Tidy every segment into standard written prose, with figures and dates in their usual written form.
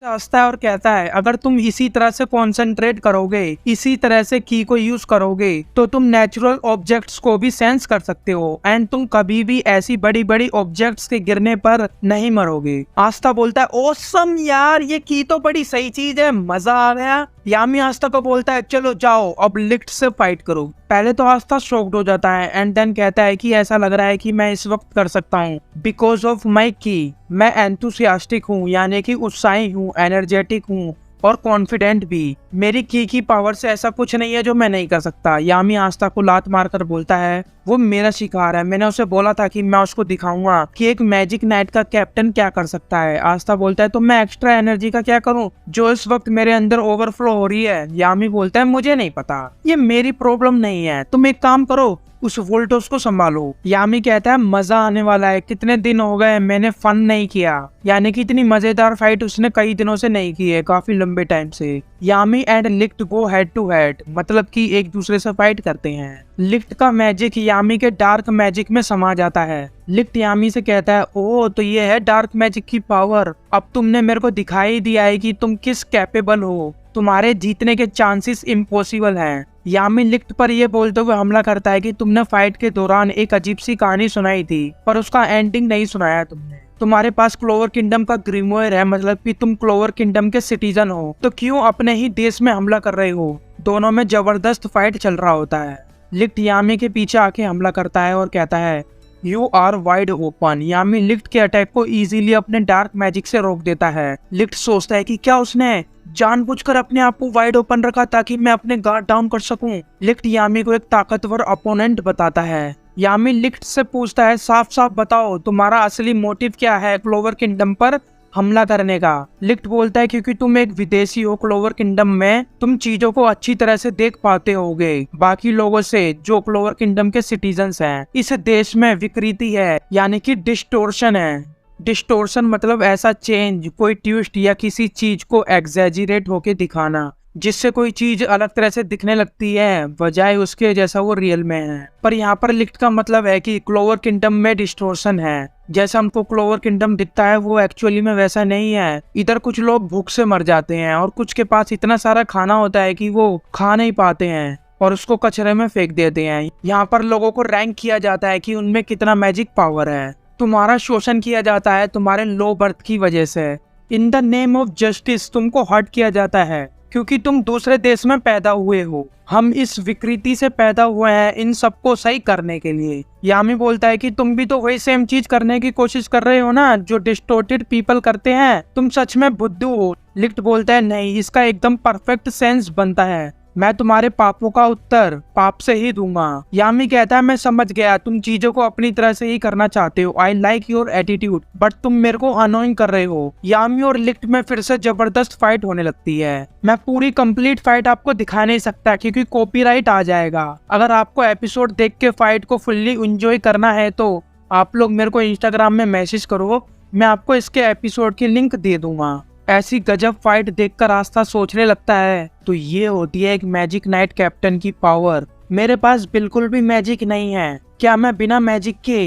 हंसता है और कहता है अगर तुम इसी तरह से कॉन्सेंट्रेट करोगे, इसी तरह से की को यूज करोगे, तो तुम नेचुरल ऑब्जेक्ट्स को भी सेंस कर सकते हो एंड तुम कभी भी ऐसी बड़ी बड़ी ऑब्जेक्ट्स के गिरने पर नहीं मरोगे। आस्था बोलता है ओसम यार, ये की तो बड़ी सही चीज है, मजा आ गया। यामी आस्था को बोलता है चलो जाओ अब लिफ्ट से फाइट करो। पहले तो आस्था शॉक्ड हो जाता है एंड देन कहता है कि ऐसा लग रहा है कि मैं इस वक्त कर सकता हूँ बिकॉज ऑफ माई की। मैं एंथुसियास्टिक हूँ, यानी कि उत्साही हूँ, एनर्जेटिक हूँ और कॉन्फिडेंट भी। मेरी की पावर से ऐसा कुछ नहीं है जो मैं नहीं कर सकता। यामी आस्था को लात मारकर बोलता है वो मेरा शिकार है, मैंने उसे बोला था कि मैं उसको दिखाऊंगा कि एक मैजिक नाइट का कैप्टन क्या कर सकता है। आस्था बोलता है तो मैं एक्स्ट्रा एनर्जी का क्या करूं जो इस वक्त मेरे अंदर ओवरफ्लो हो रही है। यामी बोलता है मुझे नहीं पता, ये मेरी प्रॉब्लम नहीं है, तुम एक काम करो उस वोल्टोस को संभालो। यामी कहता है मजा आने वाला है, कितने दिन हो गए मैंने फन नहीं किया, यानी कि इतनी मजेदार फाइट उसने कई दिनों से नहीं की है, काफी लंबे टाइम से। Yami and lift go head to head, मतलब कि एक दूसरे से फाइट करते हैं। लिफ्ट का मैजिक यामी के डार्क मैजिक में समा जाता है। लिफ्ट यामी से कहता है ओह तो ये है डार्क मैजिक की पावर, अब तुमने मेरे को दिखाई दिया है कि तुम किस कैपेबल हो, तुम्हारे जीतने के चांसेस इम्पॉसिबल हैं। यामी लिफ्ट पर यह बोलते हुए हमला करता है कि तुमने फाइट के दौरान एक अजीब सी कहानी सुनाई थी पर उसका एंडिंग नहीं सुनाया तुमने। तुम्हारे पास क्लोवर किंगडम का ग्रीमोयर है, मतलब कि तुम क्लोवर किंगडम के सिटीजन हो, तो क्यों अपने ही देश में हमला कर रहे हो। दोनों में जबरदस्त फाइट चल रहा होता है। लिफ्ट यामी के पीछे आके हमला करता है और कहता है you are wide open. Yami Licht के अटैक को इजीली अपने डार्क मैजिक से रोक देता है। लिफ्ट सोचता है कि क्या उसने जानबूझकर अपने आप को वाइड ओपन रखा ताकि मैं अपने गार्ड डाउन कर सकूं। लिफ्ट यामी को एक ताकतवर अपोनेंट बताता है। यामी लिफ्ट से पूछता है साफ साफ बताओ तुम्हारा असली मोटिव क्या है क्लोवर किंगडम पर हमला करने का। लिफ्ट बोलता है क्योंकि तुम एक विदेशी हो, क्लोवर किंगडम में तुम चीजों को अच्छी तरह से देख पाते होगे बाकी लोगों से जो क्लोवर किंगडम के सिटीजन्स हैं। इस देश में विकृति है, यानी कि डिस्टोर्शन है। डिस्टोर्शन मतलब ऐसा चेंज, कोई ट्विस्ट या किसी चीज को एग्जैजरेट होके दिखाना जिससे कोई चीज अलग तरह से दिखने लगती है बजाय उसके जैसा वो रियल में है। पर यहाँ पर लिफ्ट का मतलब है कि क्लोवर किंगडम में डिस्टोर्शन है, जैसा हमको क्लोवर किंगडम दिखता है वो एक्चुअली में वैसा नहीं है। इधर कुछ लोग भूख से मर जाते हैं और कुछ के पास इतना सारा खाना होता है कि वो खा नहीं पाते हैं और उसको कचरे में फेंक देते हैं। यहाँ पर लोगों को रैंक किया जाता है कि उनमें कितना मैजिक पावर है। तुम्हारा शोषण किया जाता है तुम्हारे लो बर्थ की वजह से। In the name of justice तुमको हर्ट किया जाता है क्योंकि तुम दूसरे देश में पैदा हुए हो। हम इस विकृति से पैदा हुए हैं इन सबको सही करने के लिए। यामी बोलता है कि तुम भी तो वही सेम चीज करने की कोशिश कर रहे हो ना जो डिस्टोर्टेड पीपल करते हैं, तुम सच में बुद्धू हो। लिफ्ट बोलता है नहीं, इसका एकदम परफेक्ट सेंस बनता है, मैं तुम्हारे पापों का उत्तर पाप से ही दूंगा। यामी कहता है मैं समझ गया, तुम चीजों को अपनी तरह से ही करना चाहते हो, I like your attitude, but तुम मेरे को अनोइंग कर रहे हो। यामी और लिफ्ट में फिर से जबरदस्त फाइट होने लगती है। मैं पूरी कंप्लीट फाइट आपको दिखा नहीं सकता क्योंकि कॉपीराइट आ जाएगा। अगर आपको एपिसोड देख के फाइट को फुल्ली एंजॉय करना है तो आप लोग मेरे को इंस्टाग्राम में मैसेज करो, मैं आपको इसके एपिसोड की लिंक दे दूंगा। ऐसी गजब फाइट देखकर आस्था सोचने लगता है तो ये होती है एक मैजिक नाइट कैप्टन की पावर। मेरे पास बिल्कुल भी मैजिक नहीं है, क्या मैं बिना मैजिक के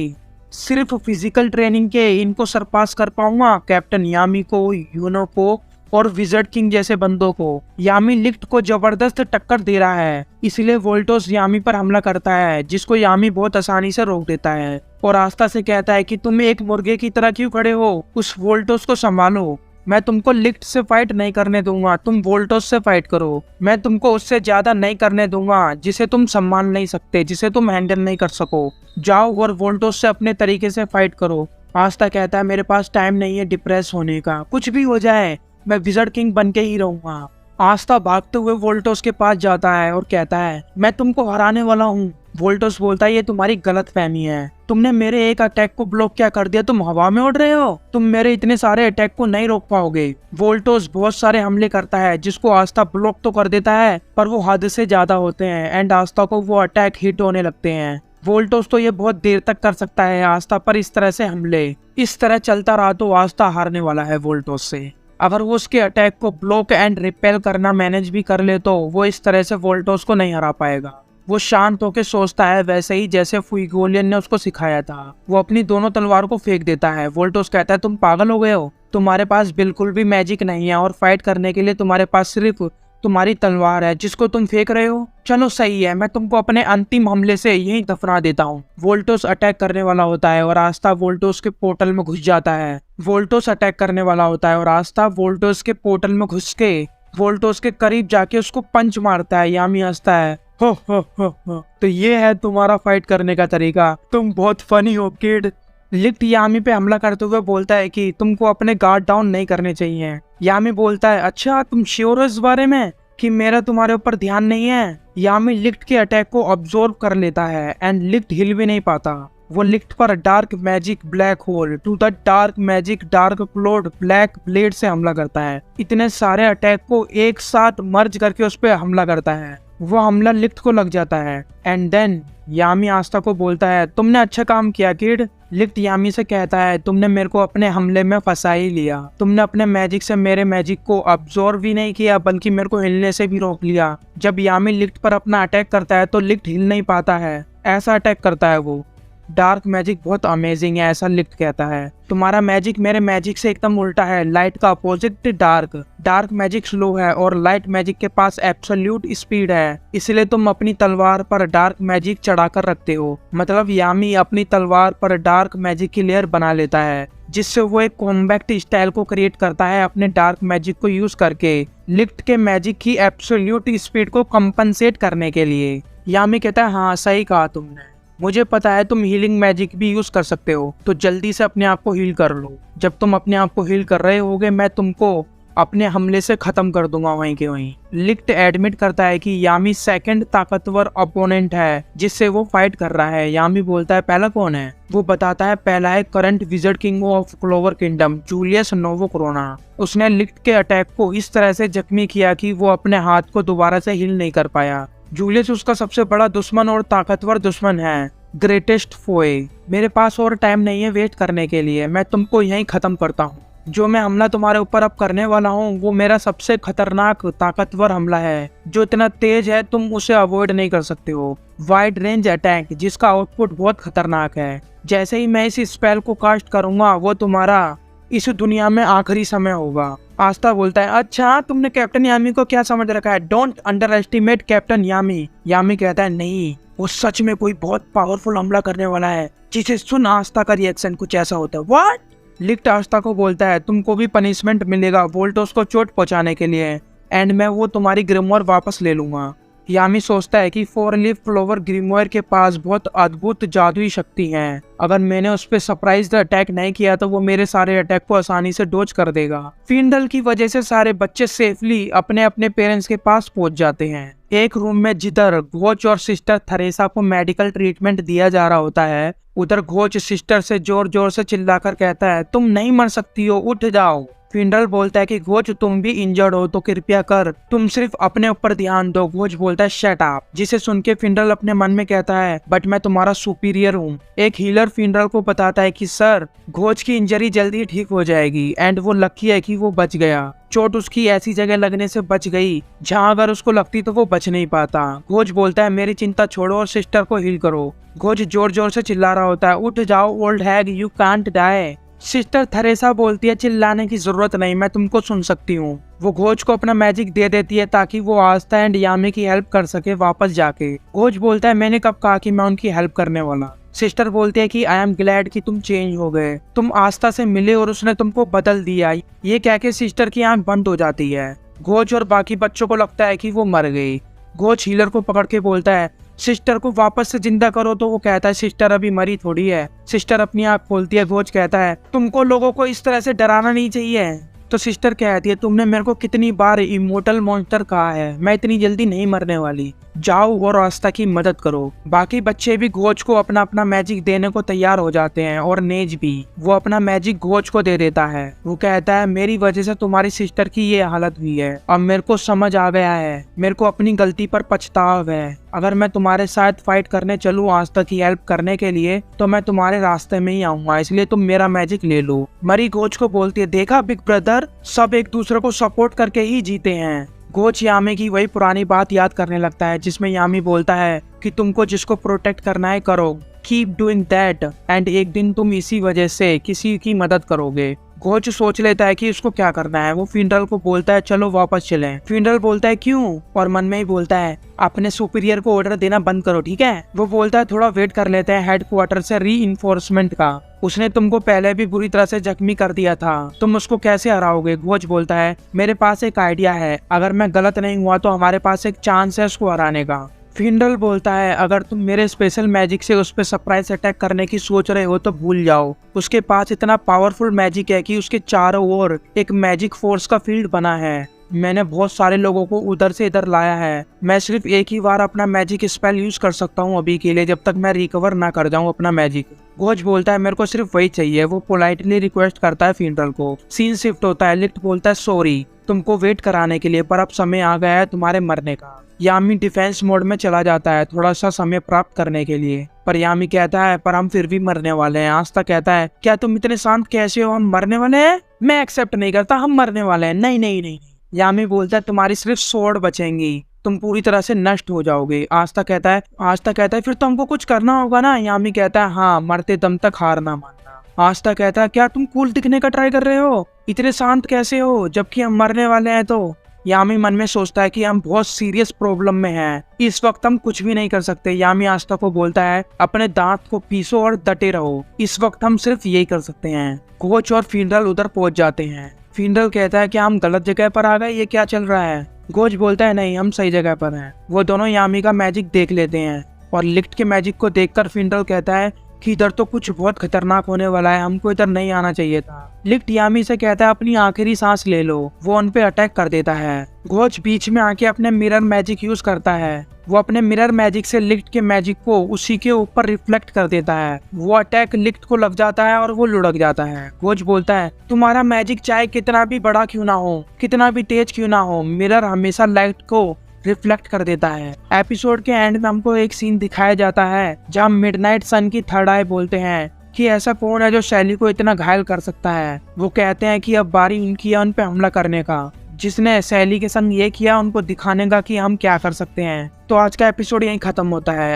सिर्फ फिजिकल ट्रेनिंग के इनको सरपास कर पाऊंगा कैप्टन यामी को, यूनो को और विजर्ड किंग जैसे बंदों को। यामी लिफ्ट को जबरदस्त टक्कर दे रहा है, इसलिए वोल्टोस यामी पर हमला करता है जिसको यामी बहुत आसानी से रोक देता है और आस्था से कहता है कि तुम एक मुर्गे की तरह क्यों खड़े हो, उस वोल्टोस को संभालो। मैं तुमको लिफ्ट से फाइट नहीं करने दूंगा, तुम वोल्टोस से फाइट करो। मैं तुमको उससे ज्यादा नहीं करने दूंगा जिसे तुम सम्मान नहीं सकते, जिसे तुम हैंडल नहीं कर सको। जाओ और वोल्टोस से अपने तरीके से फाइट करो। आस्था कहता है मेरे पास टाइम नहीं है डिप्रेस होने का, कुछ भी हो जाए मैं विजर्ड किंग बन के ही रहूंगा। आस्था भागते हुए वोल्टोस के पास जाता है और कहता है मैं तुमको हराने वाला हूँ। वोल्टोस बोलता है ये तुम्हारी गलतफहमी है, तुमने मेरे एक अटैक को ब्लॉक क्या कर दिया, तुम हवा में उड़ रहे हो, तुम मेरे इतने सारे अटैक को नहीं रोक पाओगे। वोल्टोस बहुत सारे हमले करता है जिसको आस्था ब्लॉक तो कर देता है पर वो हद से ज्यादा होते हैं एंड आस्था को वो अटैक हिट होने लगते हैं। वोल्टोस तो ये बहुत देर तक कर सकता है आस्था पर इस तरह से हमले। इस तरह चलता रहा तो आस्था हारने वाला है वोल्टोस से। अगर वो उसके अटैक को ब्लॉक एंड रिपेल करना मैनेज भी कर ले तो वो इस तरह से वोल्टोस को नहीं हरा पाएगा। वो शांत होकर सोचता है वैसे ही जैसे फुइगोलियन ने उसको सिखाया था। वो अपनी दोनों तलवार को फेंक देता है। वोल्टोस कहता है तुम पागल हो गए हो, तुम्हारे पास बिल्कुल भी मैजिक नहीं है और फाइट करने के लिए तुम्हारे पास सिर्फ तुम्हारी तलवार है जिसको तुम फेंक रहे हो। चलो सही है, मैं तुमको अपने अंतिम हमले से यहीं दफना देता हूँ। वोल्टोस अटैक करने वाला होता है और आस्था वोल्टोस के पोर्टल में घुस जाता है। वोल्टोस अटैक करने वाला होता है और आस्था वोल्टोस के पोर्टल में घुस के वोल्टोस के करीब जाके उसको पंच मारता है। यामी हंसता है, हो हो। तो ये है तुम्हारा फाइट करने का तरीका, तुम बहुत फनी हो किड। लिफ्ट यामी पे हमला करते हुए बोलता है कि तुमको अपने गार्ड डाउन नहीं करने चाहिए। यामी बोलता है, अच्छा तुम श्योर हो इस बारे में कि मेरा तुम्हारे ऊपर ध्यान नहीं है। यामी लिफ्ट के अटैक को ऑब्जर्व कर लेता है एंड लिफ्ट हिल भी नहीं पाता। वो लिफ्ट पर dark magic black hole to the dark magic dark cloaked black blade से हमला करता है। इतने सारे अटैक को एक साथ मर्ज करके उस पर हमला करता है। वो हमला लिफ्ट को लग जाता है एंड देन यामी आस्था को बोलता है, तुमने अच्छा काम किया किड। लिफ्ट यामी से कहता है, तुमने मेरे को अपने हमले में फंसा ही लिया। तुमने अपने मैजिक से मेरे मैजिक को अब्सॉर्ब भी नहीं किया बल्कि मेरे को हिलने से भी रोक लिया। जब यामी लिफ्ट पर अपना अटैक करता है तो लिफ्ट हिल नहीं पाता है, ऐसा अटैक करता है वो। डार्क मैजिक बहुत अमेजिंग है, ऐसा लिफ्ट कहता है। तुम्हारा मैजिक मेरे मैजिक से एकदम उल्टा है, लाइट का opposite dark. Dark magic slow है और लाइट मैजिक के पास एब्सोल्यूट स्पीड है, इसलिए तुम अपनी तलवार पर डार्क मैजिक चढ़ाकर रखते हो। मतलब यामी अपनी तलवार पर डार्क मैजिक की लेयर बना लेता है जिससे वो एक कॉम्बैक्ट स्टाइल को क्रिएट करता है अपने डार्क मैजिक को यूज करके लिफ्ट के मैजिक की एब्सोल्यूट स्पीड को कंपनसेट करने के लिए। यामी कहता है, हाँ सही कहा तुमने, मुझे पता है तुम हीलिंग मैजिक भी यूज कर सकते हो, तो जल्दी से अपने आप को हील कर लो। जब तुम अपने आप को हील कर रहे होगे मैं तुमको अपने हमले से खत्म कर दूंगा वहीं के वहीं। लिफ्ट एडमिट करता है कि यामी सेकंड ताकतवर अपोनेंट है जिससे वो फाइट कर रहा है। यामी बोलता है, पहला कौन है? वो बताता है, पहला है current wizard king of clover kingdom Julius novo corona. उसने लिफ्ट के अटैक को इस तरह से जख्मी किया कि वो अपने हाथ को दोबारा से हील नहीं कर पाया। जूलियस उसका सबसे बड़ा दुश्मन और ताकतवर दुश्मन है, ग्रेटेस्ट फोए। मेरे पास और टाइम नहीं है वेट करने के लिए, मैं तुमको यहीं खत्म करता हूँ। जो मैं हमला तुम्हारे ऊपर अब करने वाला हूँ वो मेरा सबसे खतरनाक ताकतवर हमला है जो इतना तेज है तुम उसे अवॉइड नहीं कर सकते हो। वाइड रेंज अटैक जिसका आउटपुट बहुत खतरनाक है। जैसे ही मैं इस स्पेल को कास्ट करूंगा वो तुम्हारा इस दुनिया में आखिरी समय होगा। आस्था बोलता है, अच्छा तुमने कैप्टन यामी को क्या समझ रखा है? डोंट अंडर एस्टिमेट कैप्टन यामी। यामी कहता है, नहीं, वो सच में कोई बहुत पावरफुल हमला करने वाला है जिसे सुन आस्था का रिएक्शन कुछ ऐसा होता है। व्हाट? लिफ्ट आस्था को बोलता है, तुमको भी पनिशमेंट मिलेगा वोल्टोस को चोट पहुंचाने के लिए एंड मैं वो तुम्हारी ग्रिमोयर वापस ले लूंगा। यामी सोचता है कि 4 लीफ क्लोवर ग्रिमोयर के पास बहुत अद्भुत जादुई शक्ति है। अगर मैंने उस पर सरप्राइज अटैक नहीं किया तो वो मेरे सारे अटैक को आसानी से डोज कर देगा। फिंडल की वजह से सारे बच्चे सेफली अपने अपने पेरेंट्स के पास पहुंच जाते हैं। एक रूम में जिधर घोच और सिस्टर थरेसा को मेडिकल ट्रीटमेंट दिया जा रहा होता है उधर घोच सिस्टर से जोर जोर से चिल्लाकर कहता है, तुम नहीं मर सकती हो, उठ जाओ। फिंडल बोलता है कि घोच तुम भी इंजर्ड हो तो कृपया कर तुम सिर्फ अपने ऊपर ध्यान दो। घोच बोलता है, शट अप। जिसे सुन के फिंडल अपने मन में कहता है, बट मैं तुम्हारा सुपीरियर हूँ। एक हीलर फिंडल को बताता है कि सर घोच की इंजरी जल्दी ठीक हो जाएगी एंड वो लकी है कि वो बच गया। चोट उसकी ऐसी जगह लगने से बच गई जहाँ अगर उसको लगती तो वो बच नहीं पाता। घोच बोलता है, मेरी चिंता छोड़ो और सिस्टर को हील करो। घोच जोर जोर से चिल्ला रहा होता है, उठ जाओ old hag, you can't die. Sister Theresa बोलती है, चिल्लाने की जरूरत नहीं, मैं तुमको सुन सकती हूँ। वो घोच को अपना मैजिक दे देती है ताकि वो आस्था एंड यामी की हेल्प कर सके वापस जाके। घोच बोलता है, मैंने कब कहा कि मैं उनकी हेल्प करने वाला। सिस्टर बोलती है कि आई एम ग्लैड कि तुम चेंज हो गए, तुम आस्था से मिले और उसने तुमको बदल दिया। ये कह के सिस्टर की आंख बंद हो जाती है। घोच और बाकी बच्चों को लगता है कि वो मर गई। घोच हीलर को पकड़ के बोलता है, सिस्टर को वापस से जिंदा करो। तो वो कहता है, सिस्टर अभी मरी थोड़ी है। सिस्टर अपनी आंख खोलती है। घोच कहता है, तुमको लोगों को इस तरह से डराना नहीं चाहिए। तो सिस्टर कहती है, तुमने मेरे को कितनी बार इमोर्टल मॉन्स्टर कहा है, मैं इतनी जल्दी नहीं मरने वाली। जाओ और आस्था की मदद करो। बाकी बच्चे भी घोच को अपना अपना मैजिक देने को तैयार हो जाते हैं और नेज भी। वो अपना मैजिक घोच को दे देता है। वो कहता है, मेरी वजह से तुम्हारी सिस्टर की ये हालत हुई है, अब मेरे को समझ आ गया है, मेरे को अपनी गलती पर पछतावा है। अगर मैं तुम्हारे साथ फाइट करने चलूं आस्था की हेल्प करने के लिए तो मैं तुम्हारे रास्ते में ही आऊंगा, इसलिए तुम मेरा मैजिक ले लो। मरी घोच को बोलती है, देखा बिग ब्रदर, सब एक दूसरे को सपोर्ट करके ही जीते हैं। घोच यामी की वही पुरानी बात याद करने लगता है जिसमें यामी बोलता है कि तुमको जिसको प्रोटेक्ट करना है करो, कीप डूइंग दैट एंड एक दिन तुम इसी वजह से किसी की मदद करोगे। घोच सोच लेता है कि उसको क्या करना है। वो फिनरल को बोलता है चलो वापस चलें। फिनरल बोलता है क्यों, और मन में ही बोलता है अपने सुपीरियर को ऑर्डर देना बंद करो, ठीक है। वो बोलता है थोड़ा वेट कर लेते हैं हेडक्वार्टर से री-इन्फोर्समेंट का। उसने तुमको पहले भी बुरी तरह से जख्मी कर दिया था, तुम उसको कैसे हराओगे। घोच बोलता है मेरे पास एक आइडिया है, अगर मैं गलत नहीं हुआ तो हमारे पास एक चांस है उसको हराने का। फिनरल बोलता है अगर तुम मेरे स्पेशल मैजिक से उस पर सरप्राइज अटैक करने की सोच रहे हो तो भूल जाओ। उसके पास इतना पावरफुल मैजिक है कि उसके चारों ओर एक मैजिक फोर्स का फील्ड बना है। मैंने बहुत सारे लोगों को उधर से इधर लाया है। मैं सिर्फ एक ही बार अपना मैजिक स्पेल यूज कर सकता हूँ अभी के लिए, जब तक मैं रिकवर ना कर जाऊँ अपना मैजिक। घोच बोलता है मेरे को सिर्फ वही चाहिए। वो पोलाइटली रिक्वेस्ट करता है फिनरल को। सीन शिफ्ट होता है। लिफ्ट बोलता है सॉरी तुमको वेट कराने के लिए, पर अब समय आ गया है तुम्हारे मरने का। यामी डिफेंस मोड में चला जाता है थोड़ा सा समय प्राप्त करने के लिए, पर यामी कहता है पर हम फिर भी मरने वाले हैं। आस्था कहता है क्या तुम इतने शांत कैसे हो, हम मरने वाले हैं। मैं एक्सेप्ट नहीं करता, हम मरने वाले हैं। नहीं नहीं नहीं। यामी बोलता है तुम्हारी सिर्फ स्वॉर्ड बचेंगी, तुम पूरी तरह से नष्ट हो जाओगे। आस्था कहता है फिर तो हमको कुछ करना होगा ना। यामी कहता है हाँ, मरते दम तक हार ना मानना। आस्था कहता है क्या तुम कूल दिखने का ट्राई कर रहे हो, इतने शांत कैसे हो जबकि हम मरने वाले हैं। तो यामी मन में सोचता है कि हम बहुत सीरियस प्रॉब्लम में हैं, इस वक्त हम कुछ भी नहीं कर सकते। यामी आस्था को बोलता है अपने दांत को पीसो और डटे रहो, इस वक्त हम सिर्फ यही कर सकते हैं। घोच और फिनरल उधर पहुंच जाते हैं। फिनरल कहता है कि हम गलत जगह पर आ गए, ये क्या चल रहा है। घोच बोलता है नहीं, हम सही जगह पर हैं। वो दोनों यामी का मैजिक देख लेते हैं और लिफ्ट के मैजिक को देखकर फिनरल कहता है कि इधर तो कुछ बहुत खतरनाक होने वाला है, हमको इधर नहीं आना चाहिए था। लिफ्ट यामी से कहता है अपनी आखिरी सांस ले लो। वो उन पे अटैक कर देता है। घोच बीच में आके अपने मिरर मैजिक यूज करता है। वो अपने मिरर मैजिक से लिफ्ट के मैजिक को उसी के ऊपर रिफ्लेक्ट कर देता है। वो अटैक लिफ्ट को लग जाता है और वो लुढ़क जाता है। घोच बोलता है तुम्हारा मैजिक चाहे कितना भी बड़ा क्यों ना हो, कितना भी तेज क्यों ना हो, मिरर हमेशा लाइट को रिफ्लेक्ट कर देता है। एपिसोड के एंड में हमको एक सीन दिखाया जाता है जहाँ मिडनाइट सन की थर्ड आई बोलते हैं कि ऐसा कौन है जो शैली को इतना घायल कर सकता है। वो कहते हैं कि अब बारी उनकी है उन पे हमला करने का। जिसने शैली के संग ये किया उनको दिखाने का कि हम क्या कर सकते हैं। तो आज का एपिसोड यहीं खत्म होता है।